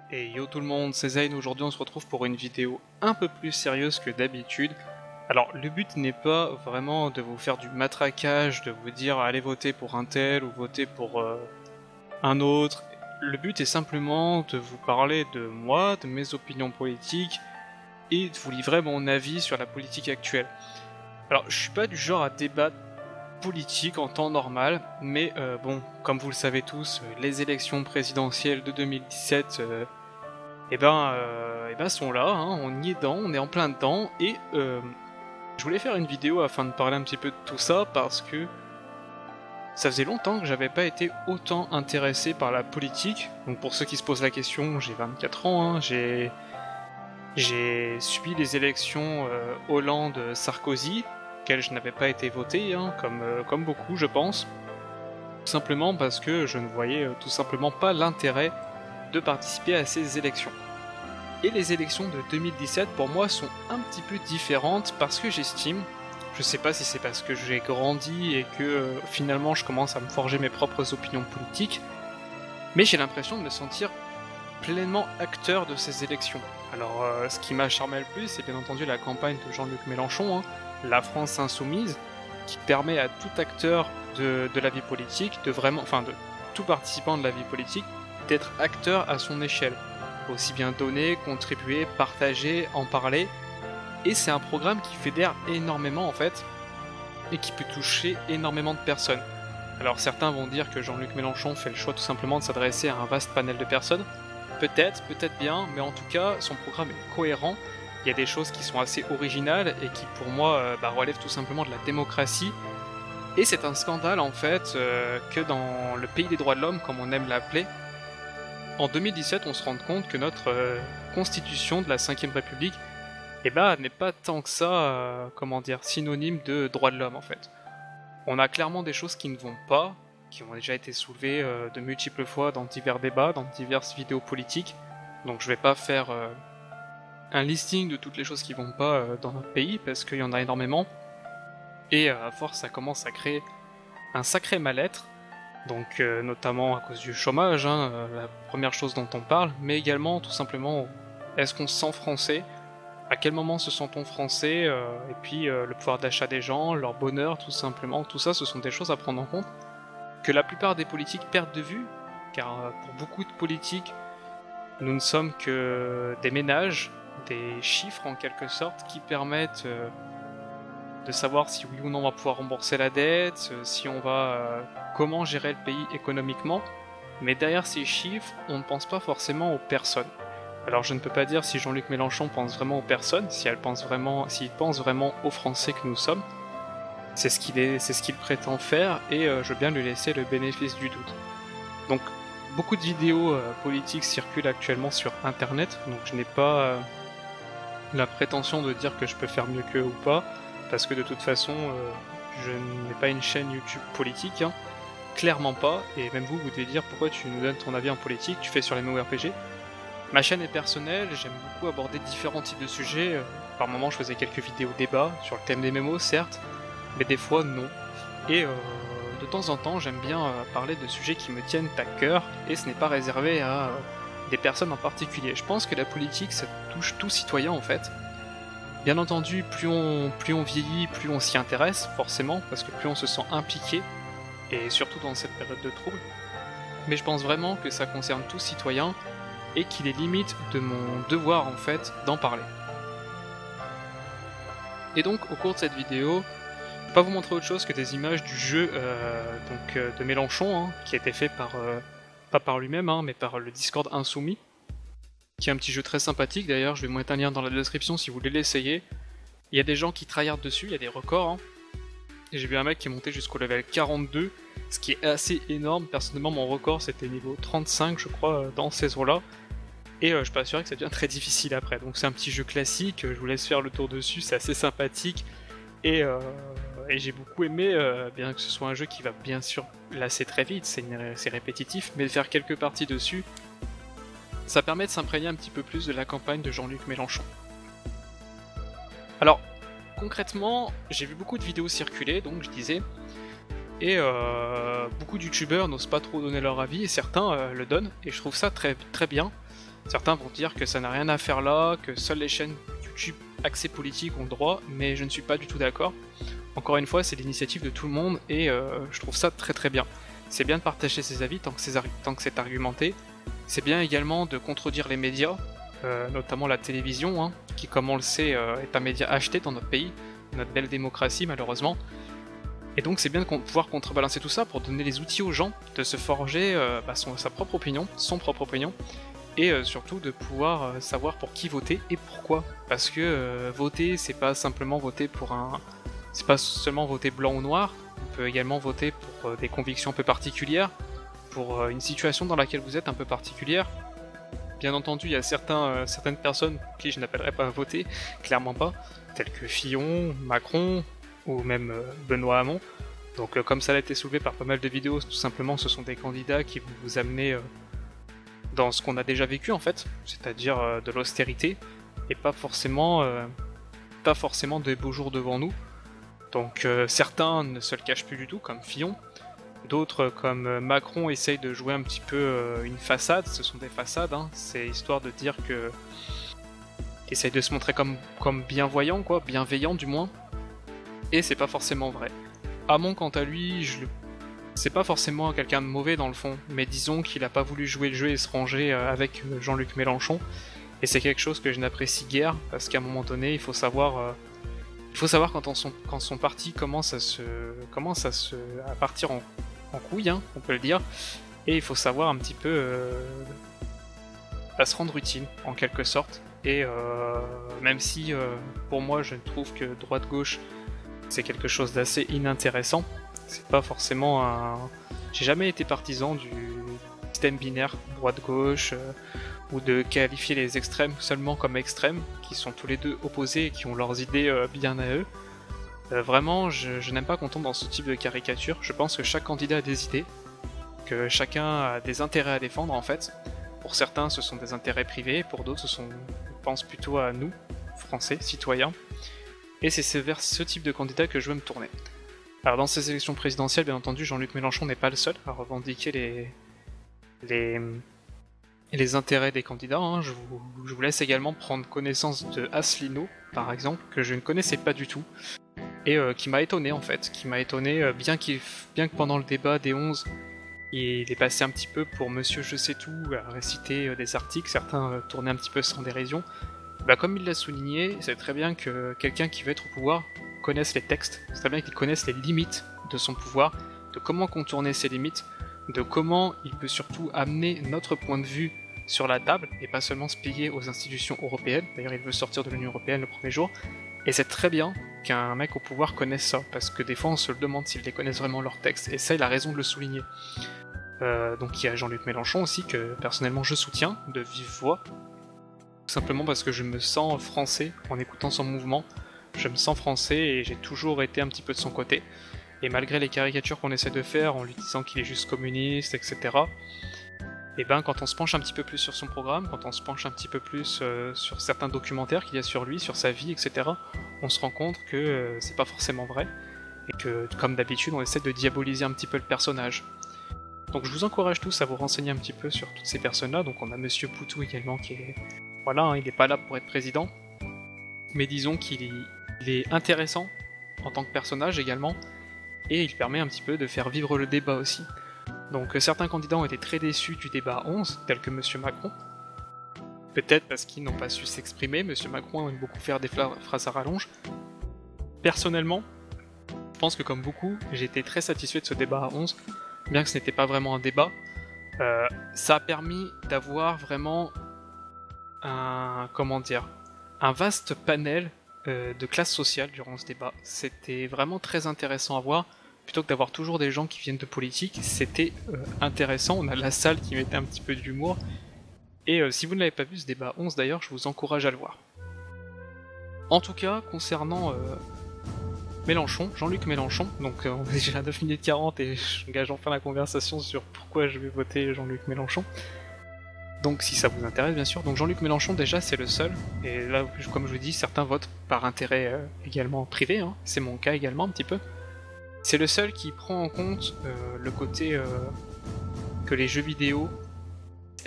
Et yo tout le monde, c'est Zayn. Aujourd'hui on se retrouve pour une vidéo un peu plus sérieuse que d'habitude. Alors le but n'est pas vraiment de vous faire du matraquage, de vous dire allez voter pour un tel ou voter pour un autre. Le but est simplement de vous parler de moi, de mes opinions politiques et de vous livrer mon avis sur la politique actuelle. Alors je suis pas du genre à débattre politique en temps normal, mais bon, comme vous le savez tous, les élections présidentielles de 2017 sont là, hein, on y est dedans, on est en plein dedans, et je voulais faire une vidéo afin de parler un petit peu de tout ça, parce que ça faisait longtemps que j'avais pas été autant intéressé par la politique. Donc pour ceux qui se posent la question, j'ai 24 ans, hein, j'ai suivi les élections Hollande-Sarkozy, auxquelles je n'avais pas été voté, hein, comme beaucoup je pense, tout simplement parce que je ne voyais tout simplement pas l'intérêt de participer à ces élections. Et les élections de 2017 pour moi sont un petit peu différentes parce que j'estime, je sais pas si c'est parce que j'ai grandi et que finalement je commence à me forger mes propres opinions politiques, mais j'ai l'impression de me sentir pleinement acteur de ces élections. Alors ce qui m'a charmé le plus, c'est bien entendu la campagne de Jean-Luc Mélenchon, hein, La France Insoumise, qui permet à tout acteur de la vie politique, de tout participant de la vie politique, d'être acteur à son échelle. Aussi bien donner, contribuer, partager, en parler. Et c'est un programme qui fédère énormément en fait, et qui peut toucher énormément de personnes. Alors certains vont dire que Jean-Luc Mélenchon fait le choix tout simplement de s'adresser à un vaste panel de personnes. Peut-être bien, mais en tout cas, son programme est cohérent. Il y a des choses qui sont assez originales et qui pour moi relèvent tout simplement de la démocratie. Et c'est un scandale en fait que dans le pays des droits de l'homme, comme on aime l'appeler, en 2017 on se rend compte que notre constitution de la 5ème République n'est pas tant que ça, synonyme de droits de l'homme en fait. On a clairement des choses qui ne vont pas, qui ont déjà été soulevées de multiples fois dans divers débats, dans diverses vidéos politiques. Donc je vais pas faire un listing de toutes les choses qui vont pas dans notre pays, parce qu'il y en a énormément. Et à force, ça commence à créer un sacré mal-être, donc notamment à cause du chômage, hein, la première chose dont on parle, mais également tout simplement, est-ce qu'on se sent français ? À quel moment se sent-on français ? Et puis le pouvoir d'achat des gens, leur bonheur tout simplement, tout ça ce sont des choses à prendre en compte, que la plupart des politiques perdent de vue, car pour beaucoup de politiques, nous ne sommes que des ménages, des chiffres en quelque sorte qui permettent de savoir si oui ou non on va pouvoir rembourser la dette, si on va comment gérer le pays économiquement, mais derrière ces chiffres, on ne pense pas forcément aux personnes. Alors je ne peux pas dire si Jean-Luc Mélenchon pense vraiment aux personnes, s'il pense vraiment aux Français que nous sommes. C'est ce qu'il prétend faire, et je veux bien lui laisser le bénéfice du doute. Donc beaucoup de vidéos politiques circulent actuellement sur internet, donc je n'ai pas la prétention de dire que je peux faire mieux qu'eux ou pas, parce que de toute façon je n'ai pas une chaîne YouTube politique, hein, clairement pas, et même vous devez dire pourquoi tu nous donnes ton avis en politique, tu fais sur les MMORPG. Ma chaîne est personnelle, j'aime beaucoup aborder différents types de sujets, par moments je faisais quelques vidéos débat sur le thème des MMO certes, mais des fois non, et de temps en temps j'aime bien parler de sujets qui me tiennent à cœur, et ce n'est pas réservé à des personnes en particulier. Je pense que la politique ça touche tout citoyen en fait. Bien entendu, plus on vieillit, plus on s'y intéresse, forcément, parce que plus on se sent impliqué, et surtout dans cette période de trouble. Mais je pense vraiment que ça concerne tout citoyen, et qu'il est limite de mon devoir en fait d'en parler. Et donc au cours de cette vidéo, je ne vais pas vous montrer autre chose que des images du jeu de Mélenchon, hein, qui a été fait pas par lui-même, hein, mais par le Discord Insoumis, qui est un petit jeu très sympathique. D'ailleurs je vais vous mettre un lien dans la description si vous voulez l'essayer. Il y a des gens qui tryhardent dessus, il y a des records, hein. Et j'ai vu un mec qui est monté jusqu'au level 42, ce qui est assez énorme. Personnellement mon record c'était niveau 35 je crois dans ces eaux-là. Et je peux assurer que ça devient très difficile après. Donc c'est un petit jeu classique, je vous laisse faire le tour dessus, c'est assez sympathique. Et j'ai beaucoup aimé, bien que ce soit un jeu qui va bien sûr lasser très vite, c'est répétitif, mais de faire quelques parties dessus, ça permet de s'imprégner un petit peu plus de la campagne de Jean-Luc Mélenchon. Alors, concrètement, j'ai vu beaucoup de vidéos circuler, donc je disais, et beaucoup de youtubeurs n'osent pas trop donner leur avis, et certains le donnent, et je trouve ça très, très bien. Certains vont dire que ça n'a rien à faire là, que seules les chaînes YouTube axées politique ont le droit, mais je ne suis pas du tout d'accord. Encore une fois, c'est l'initiative de tout le monde et je trouve ça très très bien. C'est bien de partager ses avis tant que c'est argumenté. C'est bien également de contredire les médias, notamment la télévision, hein, qui, comme on le sait, est un média acheté dans notre pays, notre belle démocratie malheureusement. Et donc c'est bien de pouvoir contrebalancer tout ça pour donner les outils aux gens de se forger sa propre opinion, son propre opinion, et surtout de pouvoir savoir pour qui voter et pourquoi. Parce que voter, c'est pas simplement voter pour un... C'est pas seulement voter blanc ou noir, on peut également voter pour des convictions un peu particulières, pour une situation dans laquelle vous êtes un peu particulière. Bien entendu, il y a certaines personnes qui je n'appellerais pas à voter, clairement pas, telles que Fillon, Macron, ou même Benoît Hamon. Donc comme ça a été soulevé par pas mal de vidéos, tout simplement ce sont des candidats qui vont vous amener dans ce qu'on a déjà vécu en fait, c'est-à-dire de l'austérité, et pas forcément des beaux jours devant nous. Donc certains ne se le cachent plus du tout, comme Fillon. D'autres, comme Macron, essayent de jouer un petit peu une façade. Ce sont des façades, hein. C'est histoire de dire que... Essayent de se montrer comme bienvoyant, quoi, bienveillant du moins. Et c'est pas forcément vrai. Hamon, quant à lui, c'est pas forcément quelqu'un de mauvais dans le fond, mais disons qu'il a pas voulu jouer le jeu et se ranger avec Jean-Luc Mélenchon. Et c'est quelque chose que je n'apprécie guère, parce qu'à un moment donné, il faut savoir quand son parti commence à partir en couille, hein, on peut le dire, et il faut savoir un petit peu à se rendre utile en quelque sorte. Et même si pour moi je trouve que droite-gauche c'est quelque chose d'assez inintéressant, c'est pas forcément un... J'ai jamais été partisan du système binaire droite-gauche ou de qualifier les extrêmes seulement comme extrêmes, qui sont tous les deux opposés et qui ont leurs idées bien à eux. Vraiment, je n'aime pas qu'on tombe dans ce type de caricature. Je pense que chaque candidat a des idées, que chacun a des intérêts à défendre en fait. Pour certains, ce sont des intérêts privés, pour d'autres, je pense plutôt à nous, Français, citoyens. Et c'est vers ce type de candidat que je veux me tourner. Alors dans ces élections présidentielles, bien entendu, Jean-Luc Mélenchon n'est pas le seul à revendiquer les intérêts des candidats, hein. Je vous laisse également prendre connaissance de Asselineau, par exemple, que je ne connaissais pas du tout, et qui m'a étonné en fait, bien que pendant le débat des 11, il est passé un petit peu pour Monsieur Je sais tout, à réciter des articles, certains tournaient un petit peu sans dérision. Comme il l'a souligné, c'est très bien que quelqu'un qui veut être au pouvoir connaisse les textes, c'est très bien qu'il connaisse les limites de son pouvoir, de comment contourner ses limites, de comment il peut surtout amener notre point de vue sur la table, et pas seulement se plier aux institutions européennes. D'ailleurs, il veut sortir de l'Union Européenne le premier jour, et c'est très bien qu'un mec au pouvoir connaisse ça, parce que des fois on se le demande s'ils les connaissent vraiment leurs textes, et ça il a raison de le souligner. Donc il y a Jean-Luc Mélenchon aussi, que personnellement je soutiens, de vive voix, tout simplement parce que je me sens français en écoutant son mouvement, je me sens français et j'ai toujours été un petit peu de son côté. Et malgré les caricatures qu'on essaie de faire en lui disant qu'il est juste communiste, etc., et quand on se penche un petit peu plus sur son programme, quand on se penche un petit peu plus sur certains documentaires qu'il y a sur lui, sur sa vie, etc., on se rend compte que c'est pas forcément vrai, et que, comme d'habitude, on essaie de diaboliser un petit peu le personnage. Donc je vous encourage tous à vous renseigner un petit peu sur toutes ces personnes-là. Donc on a Monsieur Poutou également qui est... Voilà, hein, il n'est pas là pour être président, mais disons qu'il est intéressant en tant que personnage également, et il permet un petit peu de faire vivre le débat aussi. Donc certains candidats ont été très déçus du débat 11, tel que Monsieur Macron. Peut-être parce qu'ils n'ont pas su s'exprimer. Monsieur Macron aime beaucoup faire des phrases à rallonge. Personnellement, je pense que comme beaucoup, j'ai été très satisfait de ce débat à 11, bien que ce n'était pas vraiment un débat. Ça a permis d'avoir vraiment un vaste panel de classes sociales durant ce débat. C'était vraiment très intéressant à voir. Plutôt que d'avoir toujours des gens qui viennent de politique, c'était intéressant. On a la salle qui mettait un petit peu d'humour. Et si vous ne l'avez pas vu, ce débat 11 d'ailleurs, je vous encourage à le voir. En tout cas, concernant Mélenchon, Jean-Luc Mélenchon, donc on est déjà à 9 minutes 40 et j'engage enfin la conversation sur pourquoi je vais voter Jean-Luc Mélenchon. Donc si ça vous intéresse bien sûr. Donc Jean-Luc Mélenchon déjà c'est le seul, et là comme je vous dis, certains votent par intérêt également privé, hein. C'est mon cas également un petit peu. C'est le seul qui prend en compte le côté que les jeux vidéo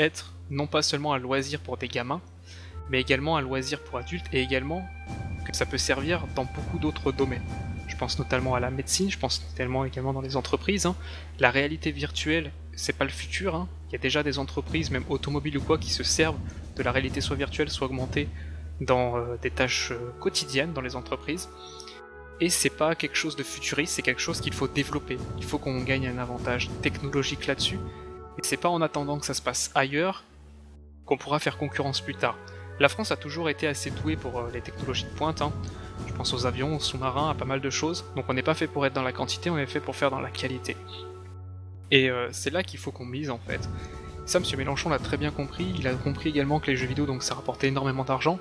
être non pas seulement un loisir pour des gamins, mais également un loisir pour adultes, et également que ça peut servir dans beaucoup d'autres domaines. Je pense notamment à la médecine, je pense notamment également dans les entreprises. La réalité virtuelle, c'est pas le futur. Il y a déjà des entreprises, même automobiles ou quoi, qui se servent de la réalité soit virtuelle, soit augmentée dans des tâches quotidiennes dans les entreprises. Et c'est pas quelque chose de futuriste, c'est quelque chose qu'il faut développer. Il faut qu'on gagne un avantage technologique là-dessus. Et c'est pas en attendant que ça se passe ailleurs qu'on pourra faire concurrence plus tard. La France a toujours été assez douée pour les technologies de pointe. Je pense aux avions, aux sous-marins, à pas mal de choses. Donc on n'est pas fait pour être dans la quantité, on est fait pour faire dans la qualité. Et c'est là qu'il faut qu'on mise en fait. Ça, M. Mélenchon l'a très bien compris. Il a compris également que les jeux vidéo, donc ça rapportait énormément d'argent.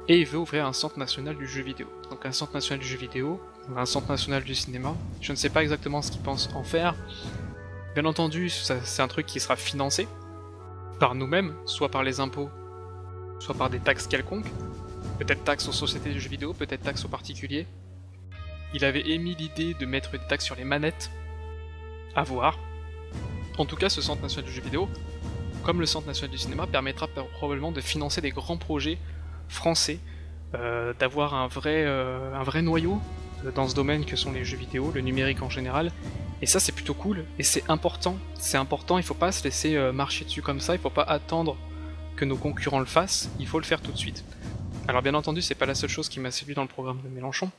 Et il veut ouvrir un centre national du jeu vidéo. Donc un centre national du jeu vidéo, un centre national du cinéma. Je ne sais pas exactement ce qu'il pense en faire. Bien entendu, c'est un truc qui sera financé par nous-mêmes, soit par les impôts, soit par des taxes quelconques. Peut-être taxes aux sociétés de jeux vidéo, peut-être taxes aux particuliers. Il avait émis l'idée de mettre une taxe sur les manettes. À voir. En tout cas, ce centre national du jeu vidéo, comme le centre national du cinéma, permettra probablement de financer des grands projets français, d'avoir un vrai noyau dans ce domaine que sont les jeux vidéo, le numérique en général, et ça c'est plutôt cool, et c'est important, il faut pas se laisser marcher dessus comme ça, il faut pas attendre que nos concurrents le fassent, il faut le faire tout de suite. Alors bien entendu, c'est pas la seule chose qui m'a séduit dans le programme de Mélenchon.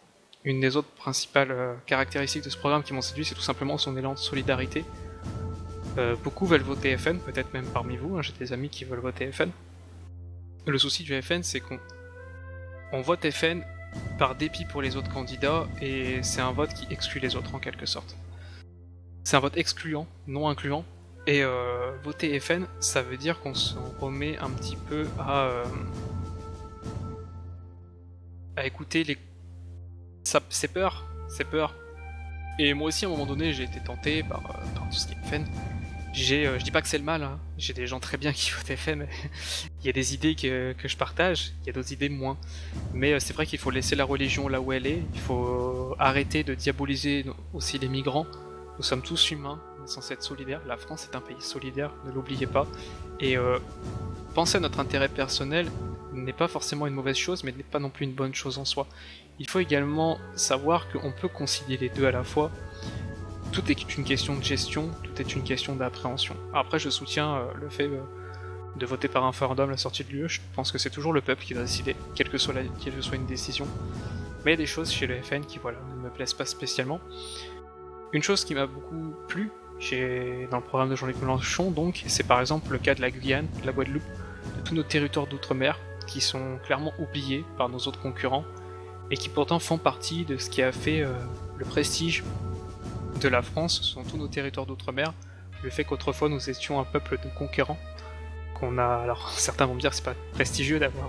Une des autres principales caractéristiques de ce programme qui m'ont séduit, c'est tout simplement son élan de solidarité. Beaucoup veulent voter FN, peut-être même parmi vous, j'ai des amis qui veulent voter FN. Le souci du FN, c'est qu'on vote FN par dépit pour les autres candidats, et c'est un vote qui exclut les autres en quelque sorte. C'est un vote excluant, non incluant, et voter FN, ça veut dire qu'on s'en remet un petit peu à écouter les... C'est peur. Et moi aussi, à un moment donné, j'ai été tenté par tout ce qui est FN. Je dis pas que c'est le mal, j'ai des gens très bien qui votent FN, il y a des idées que je partage, il y a d'autres idées moins. Mais c'est vrai qu'il faut laisser la religion là où elle est, il faut arrêter de diaboliser aussi les migrants. Nous sommes tous humains, on est censé être solidaires, la France est un pays solidaire, ne l'oubliez pas. Et penser à notre intérêt personnel n'est pas forcément une mauvaise chose, mais n'est pas non plus une bonne chose en soi. Il faut également savoir qu'on peut concilier les deux à la fois. Tout est une question de gestion, tout est une question d'appréhension. Après, je soutiens le fait de voter par un référendum à la sortie de l'UE, je pense que c'est toujours le peuple qui va décider, quelle que soit une décision. Mais il y a des choses chez le FN qui voilà, ne me plaisent pas spécialement. Une chose qui m'a beaucoup plu dans le programme de Jean-Luc Mélenchon, donc, c'est par exemple le cas de la Guyane, de la Guadeloupe, de tous nos territoires d'outre-mer, qui sont clairement oubliés par nos autres concurrents, et qui pourtant font partie de ce qui a fait le prestige de la France, ce sont tous nos territoires d'outre-mer, le fait qu'autrefois nous étions un peuple de conquérants, alors certains vont me dire que c'est pas prestigieux d'avoir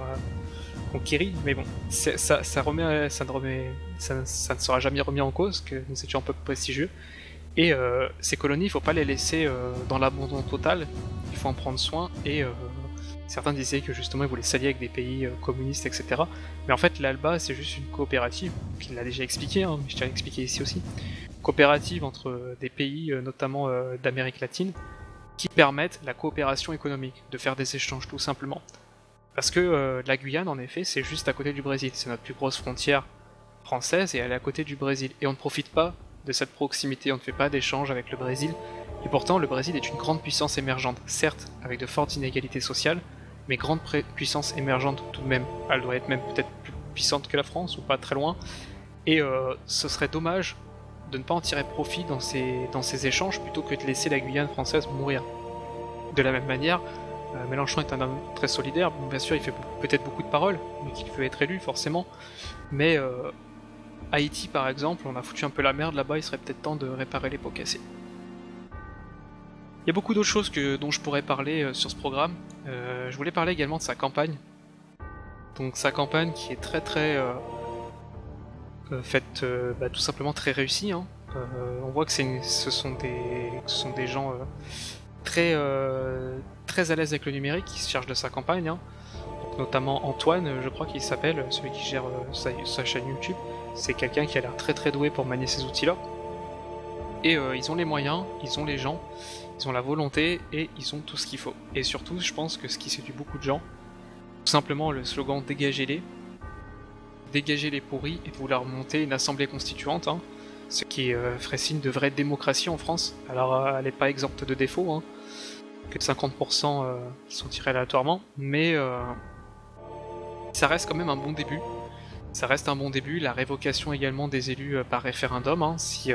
conquéri, mais bon, ça ne sera jamais remis en cause que nous étions un peuple prestigieux, et ces colonies, il faut pas les laisser dans l'abandon total, il faut en prendre soin, et certains disaient que justement ils voulaient s'allier avec des pays communistes, etc. Mais en fait l'ALBA c'est juste une coopérative, puis il l'a déjà expliqué, mais je tiens à l'expliquer ici aussi, coopérative entre des pays, notamment d'Amérique latine, qui permettent la coopération économique, de faire des échanges tout simplement. Parce que la Guyane, en effet, c'est juste à côté du Brésil, c'est notre plus grosse frontière française et elle est à côté du Brésil. Et on ne profite pas de cette proximité, on ne fait pas d'échange avec le Brésil. Et pourtant, le Brésil est une grande puissance émergente, certes avec de fortes inégalités sociales, mais grande puissance émergente tout de même. Elle doit être même peut-être plus puissante que la France, ou pas très loin. Et ce serait dommage de ne pas en tirer profit dans ces échanges plutôt que de laisser la Guyane française mourir. De la même manière, Mélenchon est un homme très solidaire, bon, bien sûr il fait peut-être beaucoup de paroles, mais qu'il veut être élu forcément, mais Haïti par exemple, on a foutu un peu la merde là-bas, il serait peut-être temps de réparer les pots cassés. Il y a beaucoup d'autres choses dont je pourrais parler sur ce programme. Je voulais parler également de sa campagne. Donc sa campagne qui est très faite tout simplement très réussie. On voit que ce sont des gens très à l'aise avec le numérique qui se chargent de sa campagne. Donc, notamment Antoine, je crois qu'il s'appelle, celui qui gère sa chaîne YouTube. C'est quelqu'un qui a l'air très doué pour manier ces outils-là. Et ils ont les moyens, ils ont les gens. ils ont la volonté et ils ont tout ce qu'il faut. Et surtout, je pense que ce qui séduit beaucoup de gens, tout simplement le slogan dégagez-les pourris et de vouloir monter une assemblée constituante, hein, ce qui ferait signe de vraie démocratie en France. Alors elle n'est pas exempte de défauts, hein, que 50% qui sont tirés aléatoirement, mais ça reste quand même un bon début. Ça reste un bon début, la révocation également des élus par référendum, hein, si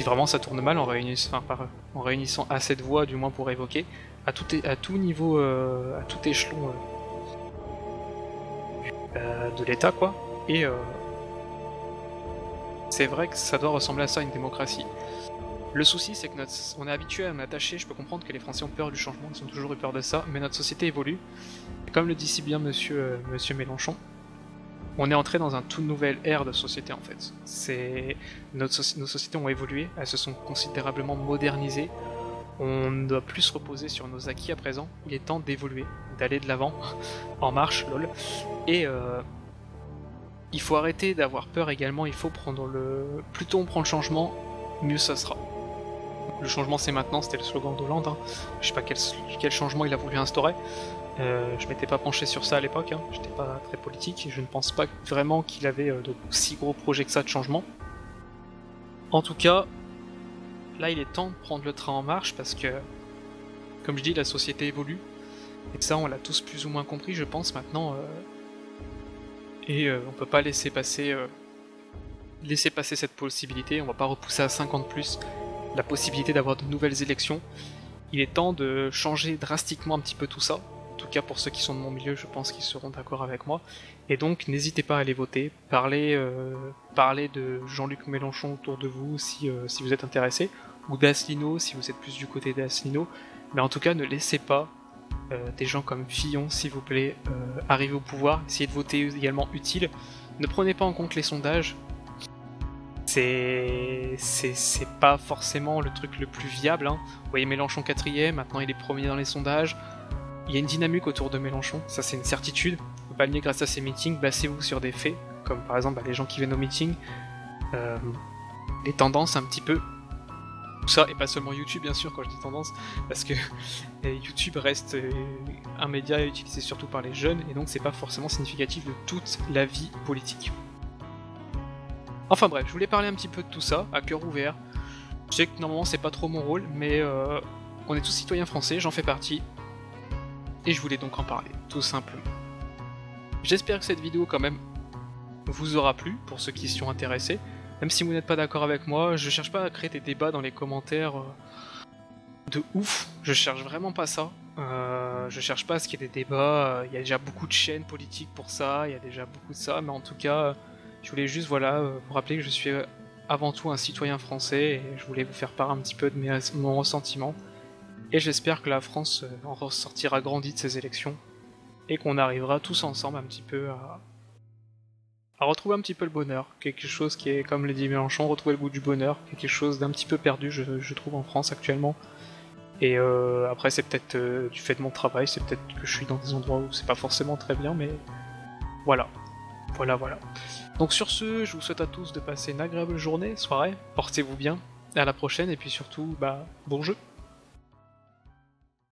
vraiment ça tourne mal en réunissant assez de voix du moins pour révoquer, à tout niveau, à tout échelon de l'État quoi, et c'est vrai que ça doit ressembler à ça, une démocratie. Le souci c'est que on est habitué à m'attacher, je peux comprendre que les Français ont peur du changement, ils ont toujours eu peur de ça, mais notre société évolue, et comme le dit si bien monsieur Mélenchon, on est entré dans un toute nouvelle ère de société en fait. Nos sociétés ont évolué, elles se sont considérablement modernisées, on ne doit plus se reposer sur nos acquis à présent, il est temps d'évoluer, d'aller de l'avant, en marche, lol, et il faut arrêter d'avoir peur également, il faut prendre plus tôt on prend le changement, mieux ça sera. Le changement c'est maintenant, c'était le slogan d'Hollande, hein. Je sais pas quel changement il a voulu instaurer, je m'étais pas penché sur ça à l'époque, hein. J'étais pas très politique, et je ne pense pas vraiment qu'il avait de si gros projets que ça de changement. En tout cas, là il est temps de prendre le train en marche parce que, comme je dis, la société évolue, et ça on l'a tous plus ou moins compris je pense maintenant, et on peut pas laisser passer cette possibilité, on va pas repousser à 5 ans de plus la possibilité d'avoir de nouvelles élections. Il est temps de changer drastiquement un petit peu tout ça. En tout cas pour ceux qui sont de mon milieu, je pense qu'ils seront d'accord avec moi. Et donc n'hésitez pas à aller voter, parlez de Jean-Luc Mélenchon autour de vous si vous êtes intéressé, ou d'Asselineau si vous êtes plus du côté d'Asselineau. Mais en tout cas ne laissez pas des gens comme Fillon, s'il vous plaît, arriver au pouvoir. Essayez de voter également utile. Ne prenez pas en compte les sondages. C'est pas forcément le truc le plus viable, hein. Vous voyez Mélenchon 4ème, maintenant il est premier dans les sondages. Il y a une dynamique autour de Mélenchon, ça c'est une certitude. On peut pas le nier grâce à ses meetings, basez-vous sur des faits, comme par exemple les gens qui viennent aux meetings, les tendances un petit peu. Tout ça, et pas seulement YouTube bien sûr quand je dis tendance, parce que YouTube reste un média utilisé surtout par les jeunes, et donc c'est pas forcément significatif de toute la vie politique. Enfin bref, je voulais parler un petit peu de tout ça, à cœur ouvert. Je sais que normalement c'est pas trop mon rôle, mais on est tous citoyens français, j'en fais partie. Et je voulais donc en parler, tout simplement. J'espère que cette vidéo quand même vous aura plu, pour ceux qui s'y sont intéressés. Même si vous n'êtes pas d'accord avec moi, je cherche pas à créer des débats dans les commentaires de ouf, je cherche vraiment pas ça. Je cherche pas à ce qu'il y ait des débats, il y a déjà beaucoup de chaînes politiques pour ça, il y a déjà beaucoup de ça, mais en tout cas... Je voulais juste vous rappeler que je suis avant tout un citoyen français et je voulais vous faire part un petit peu de mon ressentiment. Et j'espère que la France en ressortira grandie de ces élections et qu'on arrivera tous ensemble un petit peu à retrouver un petit peu le bonheur. Quelque chose qui est, comme l'a dit Mélenchon, retrouver le goût du bonheur, quelque chose d'un petit peu perdu je trouve en France actuellement. Et après c'est peut-être du fait de mon travail, c'est peut-être que je suis dans des endroits où c'est pas forcément très bien, mais voilà. Voilà. Donc sur ce, je vous souhaite à tous de passer une agréable journée, soirée, portez-vous bien, à la prochaine, et puis surtout, bon jeu.